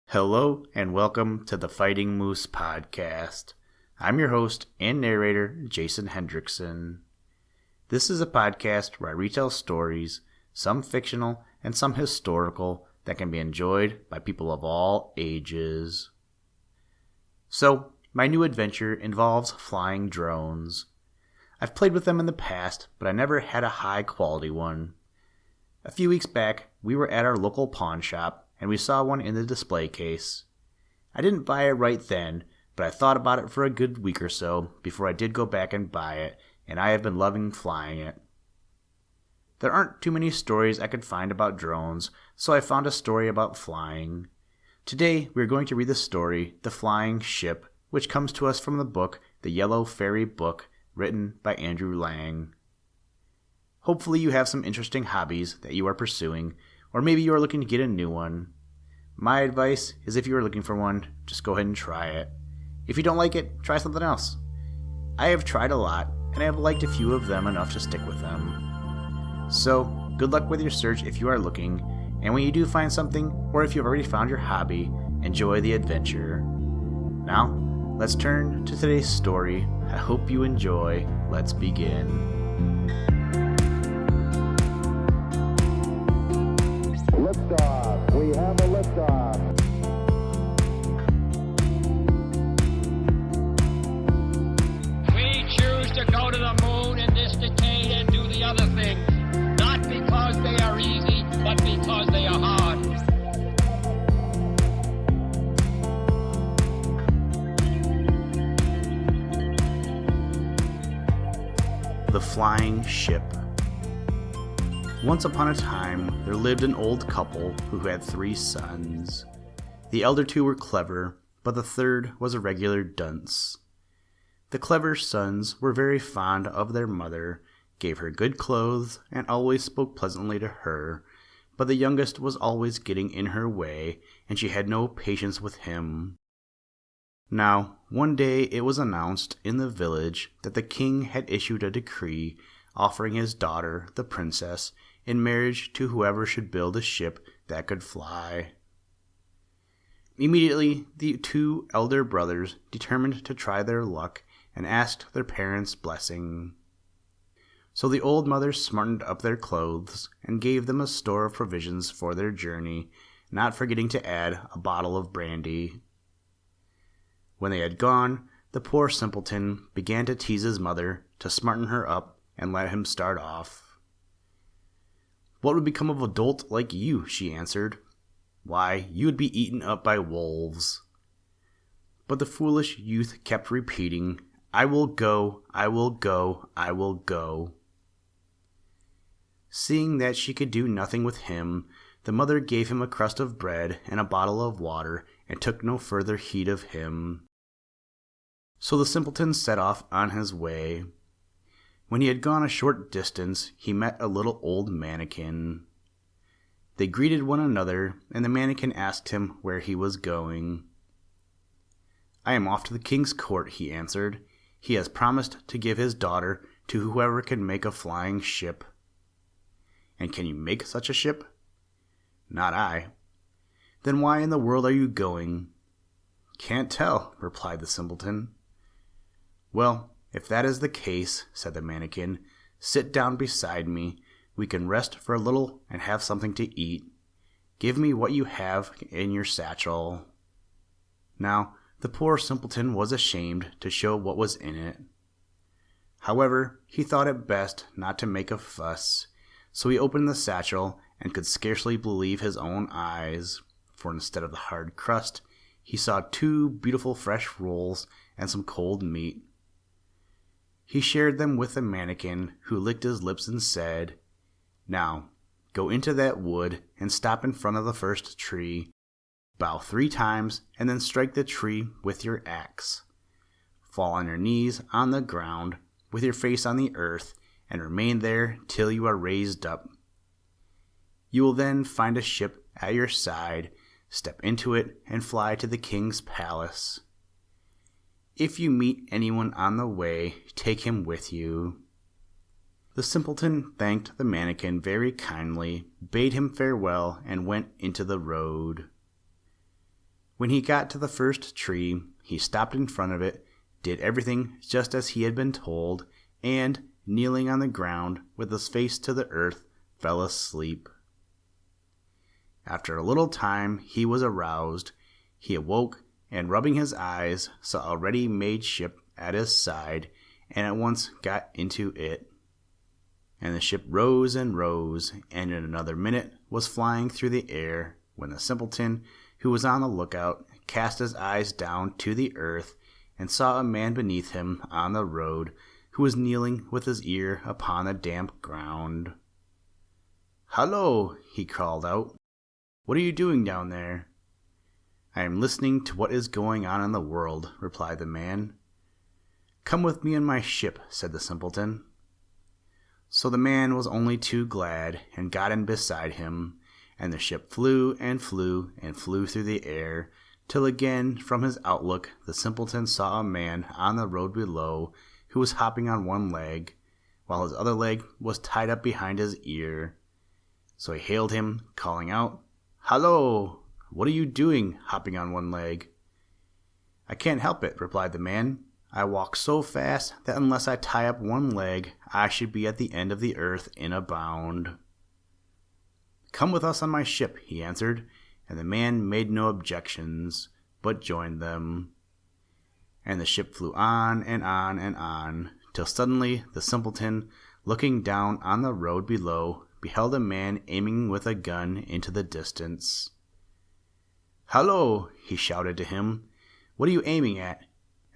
Hello and welcome to the Fighting Moose podcast. I'm your host and narrator, Jason Hendrickson. This is a podcast where I retell stories, some fictional and some historical, that can be enjoyed by people of all ages. So, my new adventure involves flying drones. I've played with them in the past, but I never had a high quality one. A few weeks back, we were at our local pawn shop and we saw one in the display case. I didn't buy it right then, but I thought about it for a good week or so before I did go back and buy it, and I have been loving flying it. There aren't too many stories I could find about drones, so I found a story about flying. Today, we're going to read the story, The Flying Ship, which comes to us from the book, The Yellow Fairy Book, written by Andrew Lang. Hopefully you have some interesting hobbies that you are pursuing, or maybe you are looking to get a new one. My advice is if you are looking for one, just go ahead and try it. If you don't like it, try something else. I have tried a lot, and I have liked a few of them enough to stick with them. So, good luck with your search if you are looking, and when you do find something, or if you've already found your hobby, enjoy the adventure. Now, let's turn to today's story. I hope you enjoy. Let's begin. Liftoff. We have a liftoff. We choose to go to the moon in this decade and do the other things, not because they are easy, but because they are hard. The Flying Ship. Once upon a time, there lived an old couple who had 3 sons. The elder 2 were clever, but the third was a regular dunce. The clever sons were very fond of their mother, gave her good clothes, and always spoke pleasantly to her, but the youngest was always getting in her way, and she had no patience with him. Now, one day it was announced in the village that the king had issued a decree offering his daughter, the princess, in marriage to whoever should build a ship that could fly. Immediately, the 2 elder brothers determined to try their luck and asked their parents' blessing. So the old mother smartened up their clothes and gave them a store of provisions for their journey, not forgetting to add a bottle of brandy. When they had gone, the poor simpleton began to tease his mother to smarten her up and let him start off. "What would become of a dolt like you?" she answered. "Why, you would be eaten up by wolves." But the foolish youth kept repeating, "I will go, I will go, I will go." Seeing that she could do nothing with him, the mother gave him a crust of bread and a bottle of water and took no further heed of him. So the simpleton set off on his way. When he had gone a short distance, he met a little old mannequin. They greeted one another, and the mannequin asked him where he was going. "I am off to the king's court," he answered. "He has promised to give his daughter to whoever can make a flying ship." "And can you make such a ship?" "Not I." "Then why in the world are you going?" "Can't tell," replied the simpleton. "Well, if that is the case," said the mannequin, "sit down beside me. We can rest for a little and have something to eat. Give me what you have in your satchel." Now, the poor simpleton was ashamed to show what was in it. However, he thought it best not to make a fuss, so he opened the satchel and could scarcely believe his own eyes, for instead of the hard crust, he saw 2 beautiful fresh rolls and some cold meat. He shared them with the mannequin, who licked his lips and said, "Now, go into that wood and stop in front of the first tree. Bow 3 times and then strike the tree with your axe. Fall on your knees on the ground with your face on the earth and remain there till you are raised up. You will then find a ship at your side, step into it and fly to the king's palace. If you meet anyone on the way, take him with you." The simpleton thanked the mannequin very kindly, bade him farewell, and went into the road. When he got to the first tree, he stopped in front of it, did everything just as he had been told, and, kneeling on the ground with his face to the earth, fell asleep. After a little time he was aroused. He awoke, and rubbing his eyes, saw a ready-made ship at his side, and at once got into it. And the ship rose and rose, and in another minute was flying through the air, when the simpleton, who was on the lookout, cast his eyes down to the earth, and saw a man beneath him on the road, who was kneeling with his ear upon the damp ground. "Hallo!" he called out. "What are you doing down there?" "I am listening to what is going on in the world," replied the man. "Come with me in my ship," said the simpleton. So the man was only too glad, and got in beside him, and the ship flew and flew and flew through the air, till again from his outlook the simpleton saw a man on the road below, who was hopping on one leg, while his other leg was tied up behind his ear. So he hailed him, calling out, "Hallo! What are you doing, hopping on one leg?" "I can't help it," replied the man. "I walk so fast that unless I tie up one leg, I should be at the end of the earth in a bound." "Come with us on my ship," he answered, and the man made no objections, but joined them. And the ship flew on and on and on, till suddenly the simpleton, looking down on the road below, beheld a man aiming with a gun into the distance. "Hallo!" he shouted to him. "What are you aiming at?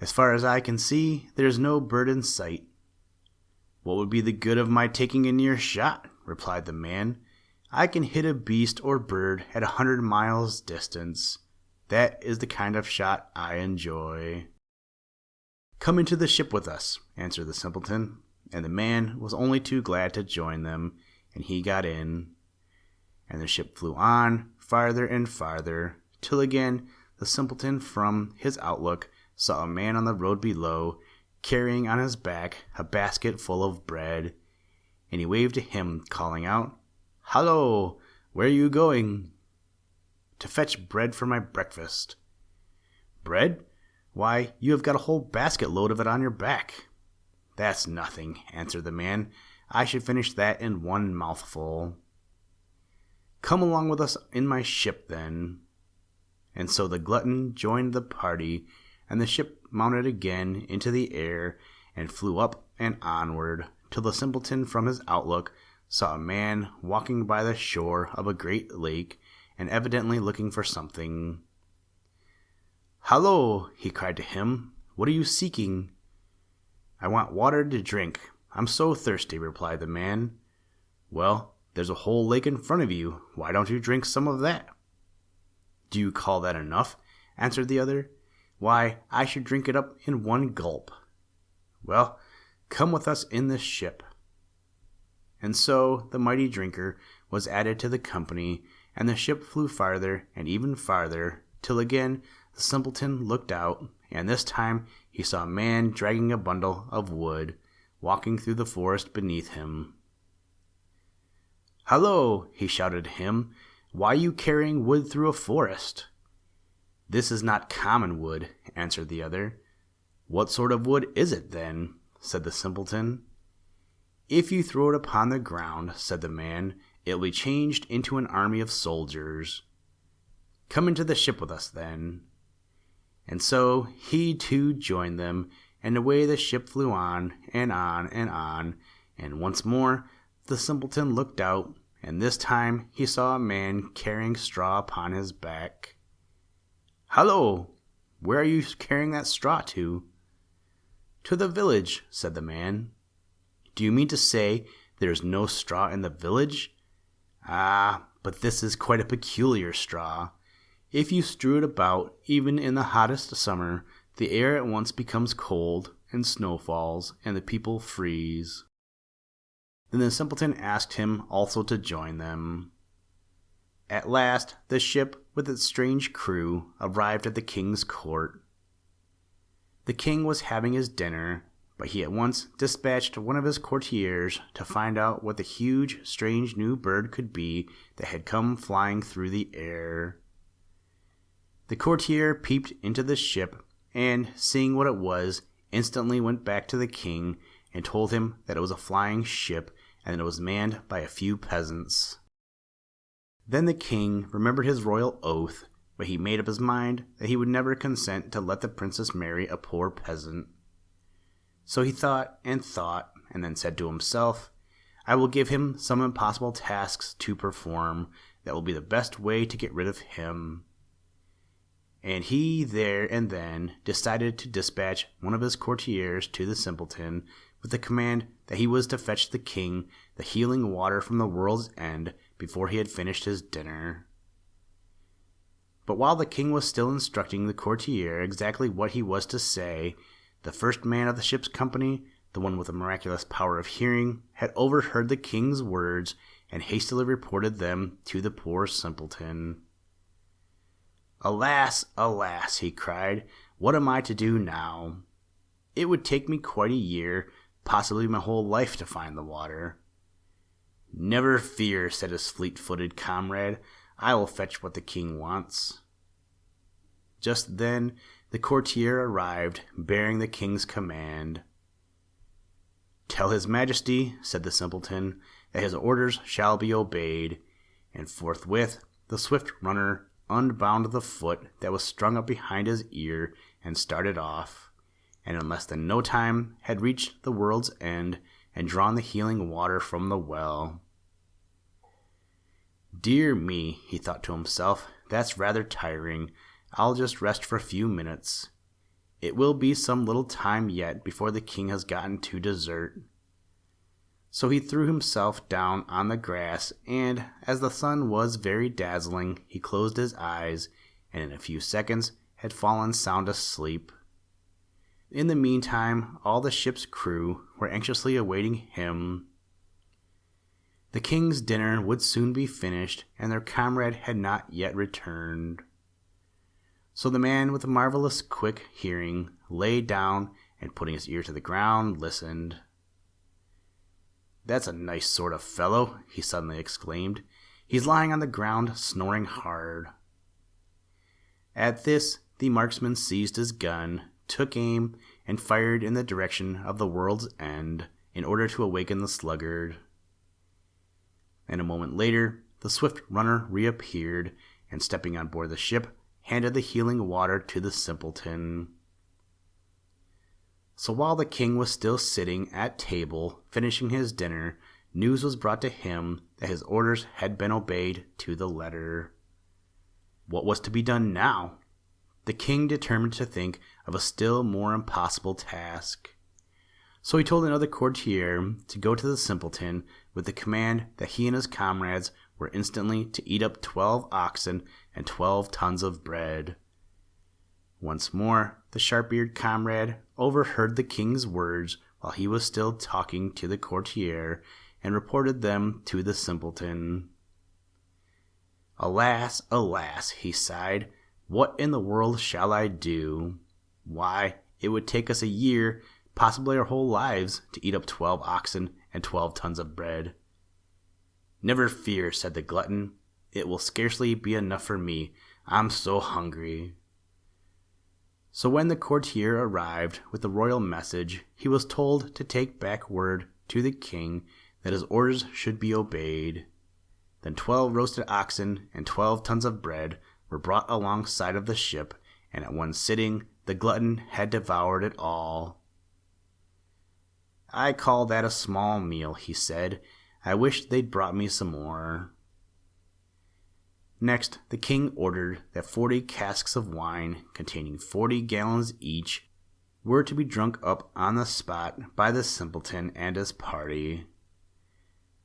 As far as I can see, there is no bird in sight." "What would be the good of my taking a near shot?" replied the man. "I can hit a beast or bird at 100 miles distance. That is the kind of shot I enjoy." "Come into the ship with us," answered the simpleton, and the man was only too glad to join them, and he got in. And the ship flew on, farther and farther, till again the simpleton from his outlook saw a man on the road below, carrying on his back a basket full of bread, and he waved to him, calling out, "Hallo! Where are you going?" "To fetch bread for my breakfast." "Bread? Why, you have got a whole basket load of it on your back." "That's nothing," answered the man. "I should finish that in one mouthful." "Come along with us in my ship, then." And so the glutton joined the party, and the ship mounted again into the air, and flew up and onward, till the simpleton from his outlook saw a man walking by the shore of a great lake, and evidently looking for something. "Hallo!" he cried to him. "What are you seeking?" "I want water to drink. I'm so thirsty," replied the man. "Well, there's a whole lake in front of you. Why don't you drink some of that?" "Do you call that enough?" answered the other. "Why, I should drink it up in one gulp." "Well, come with us in this ship." And so the mighty drinker was added to the company, and the ship flew farther and even farther, till again the simpleton looked out, and this time he saw a man dragging a bundle of wood, walking through the forest beneath him. "Hallo!" he shouted to him. "Why are you carrying wood through a forest?" "This is not common wood," answered the other. "What sort of wood is it, then?" said the simpleton. "If you throw it upon the ground," said the man, "it will be changed into an army of soldiers." "Come into the ship with us, then." And so he too joined them, and away the ship flew on, and on, and on, and once more the simpleton looked out, and this time he saw a man carrying straw upon his back. "Hallo! Where are you carrying that straw to?" "To the village," said the man. "Do you mean to say there is no straw in the village?" "Ah, but this is quite a peculiar straw. If you strew it about, even in the hottest summer, the air at once becomes cold, and snow falls, and the people freeze." Then the simpleton asked him also to join them. At last the ship, with its strange crew, arrived at the king's court. The king was having his dinner, but he at once dispatched one of his courtiers to find out what the huge, strange new bird could be that had come flying through the air. The courtier peeped into the ship, and, seeing what it was, instantly went back to the king and told him that it was a flying ship and that it was manned by a few peasants. Then the king remembered his royal oath, but he made up his mind that he would never consent to let the princess marry a poor peasant. So he thought, and then said to himself, I will give him some impossible tasks to perform that will be the best way to get rid of him. And he there and then decided to dispatch one of his courtiers to the simpleton with the command that he was to fetch the king the healing water from the world's end before he had finished his dinner. But while the king was still instructing the courtier exactly what he was to say, the first man of the ship's company, the one with the miraculous power of hearing, had overheard the king's words and hastily reported them to the poor simpleton. Alas, alas, he cried, what am I to do now? It would take me quite a year, possibly my whole life, to find the water. Never fear, said his fleet-footed comrade, I will fetch what the king wants. Just then the courtier arrived, bearing the king's command. Tell his majesty, said the simpleton, that his orders shall be obeyed, and forthwith the swift runner unbound the foot that was strung up behind his ear and started off, and in less than no time had reached the world's end and drawn the healing water from the well. Dear me, he thought to himself, that's rather tiring. I'll just rest for a few minutes. It will be some little time yet before the king has gotten to dessert. So he threw himself down on the grass, and, as the sun was very dazzling, he closed his eyes, and in a few seconds had fallen sound asleep. In the meantime, all the ship's crew were anxiously awaiting him. The king's dinner would soon be finished, and their comrade had not yet returned. So the man with the marvelous quick hearing lay down and, putting his ear to the ground, listened. That's a nice sort of fellow, he suddenly exclaimed. He's lying on the ground, snoring hard. At this, the marksman seized his gun, took aim, and fired in the direction of the world's end in order to awaken the sluggard. And a moment later, the swift runner reappeared, and stepping on board the ship, handed the healing water to the simpleton. So while the king was still sitting at table, finishing his dinner, news was brought to him that his orders had been obeyed to the letter. What was to be done now? The king determined to think of a still more impossible task. So he told another courtier to go to the simpleton with the command that he and his comrades were instantly to eat up 12 oxen and 12 tons of bread. Once more, the sharp-eared comrade overheard the king's words while he was still talking to the courtier and reported them to the simpleton. Alas, alas, he sighed, what in the world shall I do? Why, it would take us a year, possibly our whole lives, to eat up 12 oxen and 12 tons of bread. Never fear, said the glutton, it will scarcely be enough for me. I'm so hungry. So when the courtier arrived with the royal message, he was told to take back word to the king that his orders should be obeyed. Then 12 roasted oxen and 12 tons of bread were brought alongside of the ship, and at one sitting the glutton had devoured it all. I call that a small meal, he said. I wish they'd brought me some more. Next, the king ordered that 40 casks of wine, containing 40 gallons each, were to be drunk up on the spot by the simpleton and his party.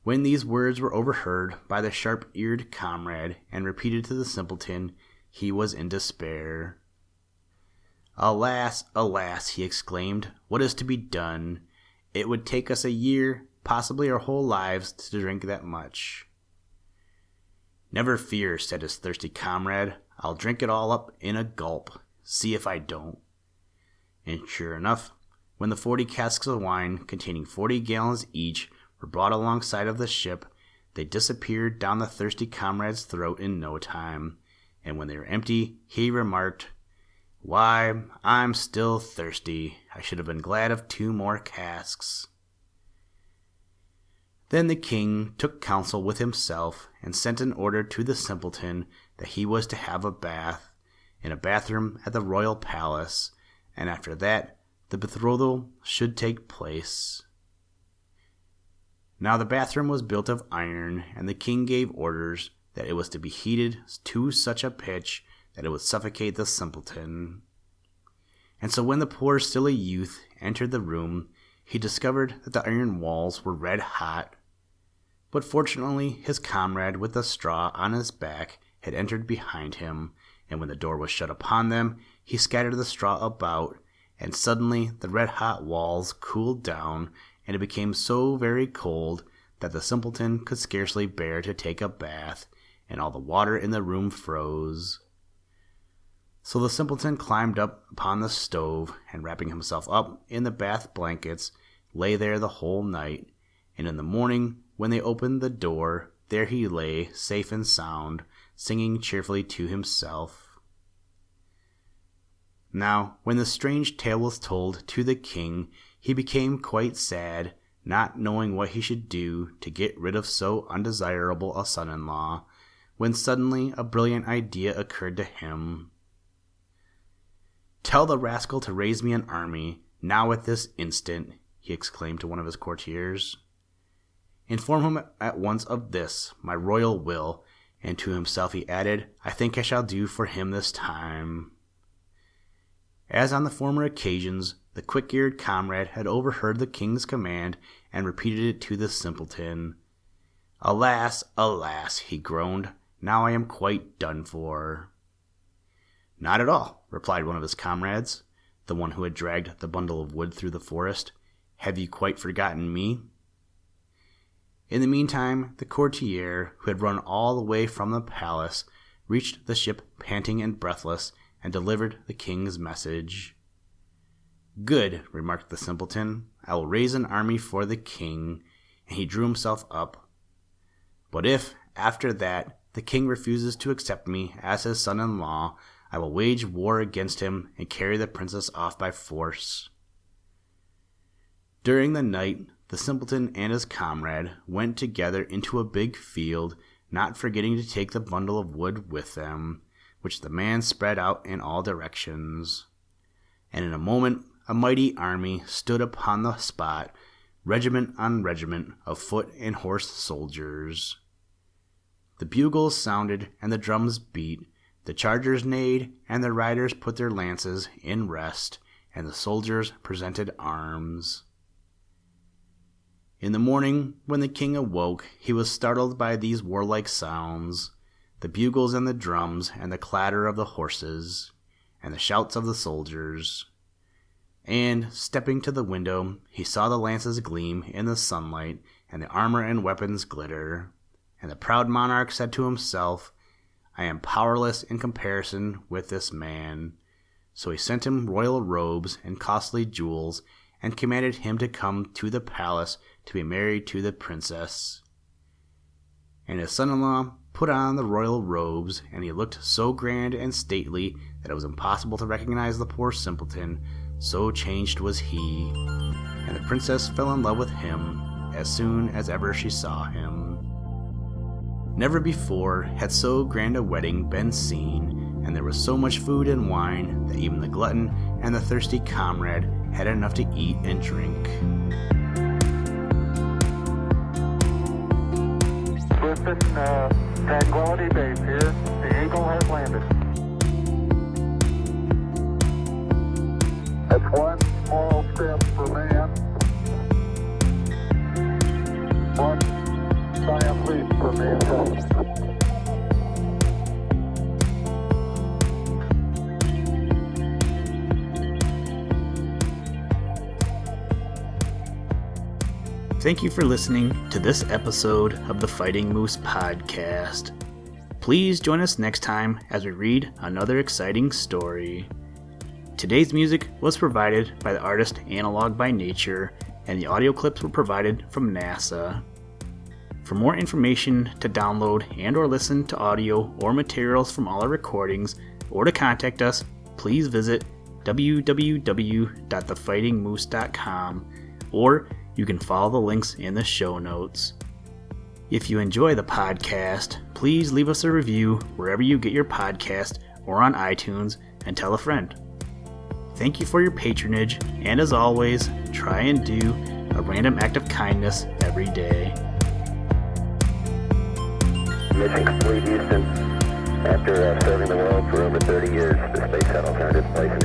When these words were overheard by the sharp-eared comrade and repeated to the simpleton, he was in despair. Alas, alas, he exclaimed, what is to be done? It would take us a year, possibly our whole lives, to drink that much. Never fear, said his thirsty comrade. I'll drink it all up in a gulp. See if I don't. And sure enough, when the 40 casks of wine, containing 40 gallons each, were brought alongside of the ship, they disappeared down the thirsty comrade's throat in no time, and when they were empty, he remarked, "Why, I'm still thirsty. I should have been glad of 2 more casks." Then the king took counsel with himself and sent an order to the simpleton that he was to have a bath in a bathroom at the royal palace, and after that the betrothal should take place. Now the bathroom was built of iron, and the king gave orders that it was to be heated to such a pitch that it would suffocate the simpleton. And so when the poor silly youth entered the room, he discovered that the iron walls were red hot. But fortunately his comrade with the straw on his back had entered behind him, and when the door was shut upon them, he scattered the straw about, and suddenly the red-hot walls cooled down, and it became so very cold that the simpleton could scarcely bear to take a bath, and all the water in the room froze. So the simpleton climbed up upon the stove, and wrapping himself up in the bath blankets, lay there the whole night, and in the morning, when they opened the door, there he lay, safe and sound, singing cheerfully to himself. Now, when the strange tale was told to the king, he became quite sad, not knowing what he should do to get rid of so undesirable a son-in-law, when suddenly a brilliant idea occurred to him. "Tell the rascal to raise me an army, now at this instant," he exclaimed to one of his courtiers. "Inform him at once of this, my royal will," and to himself he added, "I think I shall do for him this time." As on the former occasions, the quick-eared comrade had overheard the king's command and repeated it to the simpleton. "Alas, alas," he groaned, "now I am quite done for." "Not at all," replied one of his comrades, the one who had dragged the bundle of wood through the forest. "Have you quite forgotten me?" In the meantime, the courtier, who had run all the way from the palace, reached the ship panting and breathless, and delivered the king's message. "Good," remarked the simpleton, "I will raise an army for the king," and he drew himself up. "But if, after that, the king refuses to accept me as his son-in-law, I will wage war against him and carry the princess off by force." During the night, the simpleton and his comrade went together into a big field, not forgetting to take the bundle of wood with them, which the man spread out in all directions. And in a moment a mighty army stood upon the spot, regiment on regiment of foot and horse soldiers. The bugles sounded and the drums beat, the chargers neighed, and the riders put their lances in rest, and the soldiers presented arms. In the morning, when the king awoke, he was startled by these warlike sounds, the bugles and the drums, and the clatter of the horses, and the shouts of the soldiers. And, stepping to the window, he saw the lances gleam in the sunlight, and the armor and weapons glitter. And the proud monarch said to himself, "I am powerless in comparison with this man." So he sent him royal robes and costly jewels, and commanded him to come to the palace to be married to the princess. And his son-in-law put on the royal robes, and he looked so grand and stately that it was impossible to recognize the poor simpleton, so changed was he. And the princess fell in love with him as soon as ever she saw him. Never before had so grand a wedding been seen, and there was so much food and wine that even the glutton and the thirsty comrade had enough to eat and drink. Listen, Tranquility Base here. The Eagle has landed. That's one small step for man, one giant leap for mankind. Thank you for listening to this episode of the Fighting Moose Podcast. Please join us next time as we read another exciting story. Today's music was provided by the artist Analog by Nature, and the audio clips were provided from NASA. For more information to download and or listen to audio or materials from all our recordings, or to contact us, please visit www.thefightingmoose.com, or you can follow the links in the show notes. If you enjoy the podcast, please leave us a review wherever you get your podcast or on iTunes, and tell a friend. Thank you for your patronage, and as always, try and do a random act of kindness every day. Mission complete, Houston. After serving the world for over 30 years, the space shuttle turned its place in